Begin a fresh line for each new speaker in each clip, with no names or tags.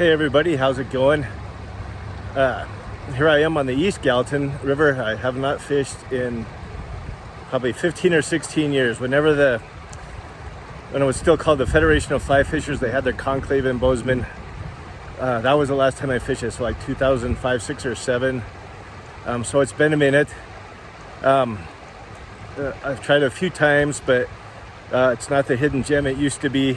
Hey everybody, how's it going? Here I am on the East Gallatin River. I have not fished in probably 15 or 16 years. When it was still called the Federation of Fly Fishers, they had their conclave in Bozeman. That was the last time I fished it, so like 2005, 6 or 7. So it's been a minute. I've tried a few times, but it's not the hidden gem it used to be.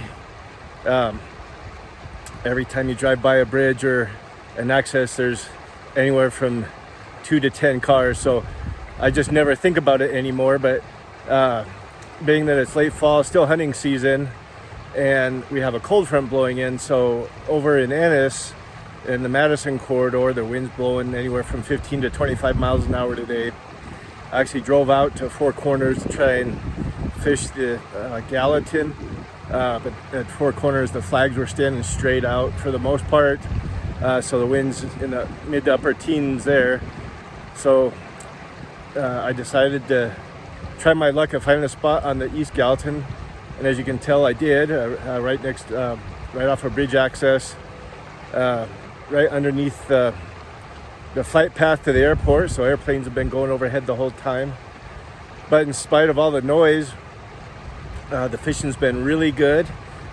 Every time you drive by a bridge or an access, there's anywhere from 2 to 10 cars. So I just never think about it anymore. But being that it's late fall, still hunting season, and we have a cold front blowing in. So over in Ennis, in the Madison corridor, the wind's blowing anywhere from 15 to 25 miles an hour today. I actually drove out to Four Corners to try and fish the Gallatin. But at Four Corners, the flags were standing straight out for the most part. So the wind's in the mid to upper teens there. So I decided to try my luck of finding a spot on the East Gallatin. And as you can tell, I did, right off of bridge access, right underneath the flight path to the airport. So airplanes have been going overhead the whole time. But in spite of all the noise, the fishing's been really good,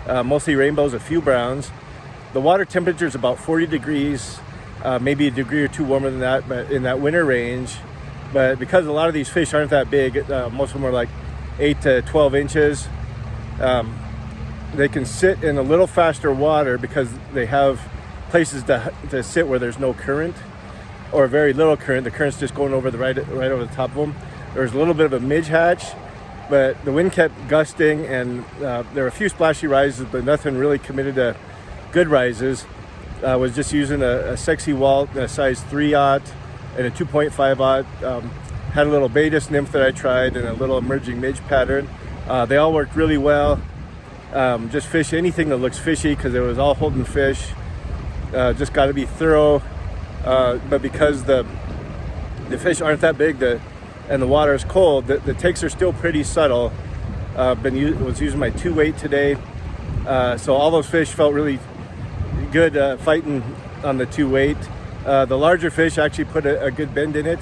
mostly rainbows, a few browns. The water temperature is about 40 degrees, maybe a degree or two warmer than that, but in that winter range. But because a lot of these fish aren't that big, most of them are like 8 to 12 inches, they can sit in a little faster water because they have places to sit where there's no current or very little current. The current's just going over right over the top of them. There's a little bit of a midge hatch, but the wind kept gusting, and there were a few splashy rises, but nothing really committed to good rises. I was just using a sexy walt, a size 3/0 and a 2.5/0. Had a little Baetis nymph that I tried and a little emerging midge pattern. They all worked really well. Just fish anything that looks fishy because it was all holding fish. Just got to be thorough. But because the fish aren't that big, and the water is cold, the takes are still pretty subtle. Was using my 2-weight today, so all those fish felt really good fighting on the 2-weight. The larger fish actually put a good bend in it.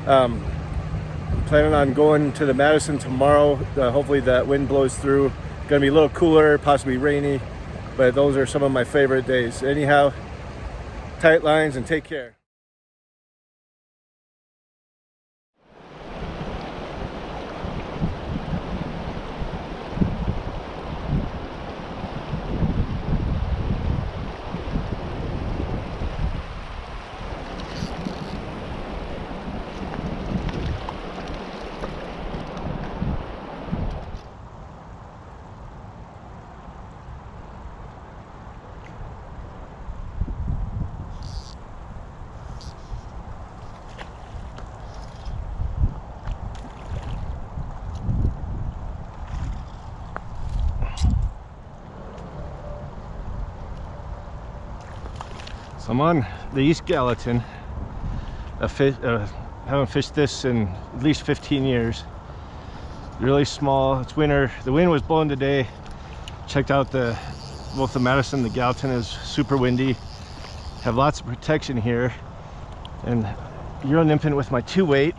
Planning on going to the Madison tomorrow. Hopefully that wind blows through. Gonna be a little cooler, possibly rainy, but those are some of my favorite days. Anyhow, tight lines and take care. So I'm on the East Gallatin. Haven't fished this in at least 15 years. Really small. It's winter. The wind was blowing today. Checked out both the Madison and the Gallatin is super windy. Have lots of protection here. And Euro nymphing with my 2-weight.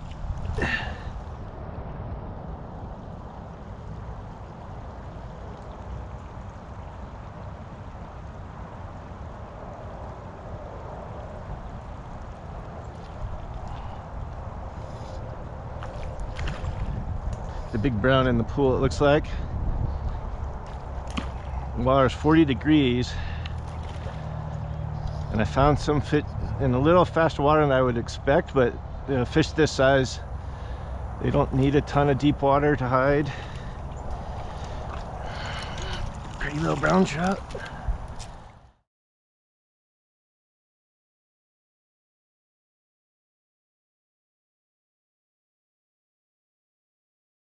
The big brown in the pool, it looks like. The water's 40 degrees, and I found some fit in a little faster water than I would expect, but fish this size, they don't need a ton of deep water to hide. Pretty little brown trout.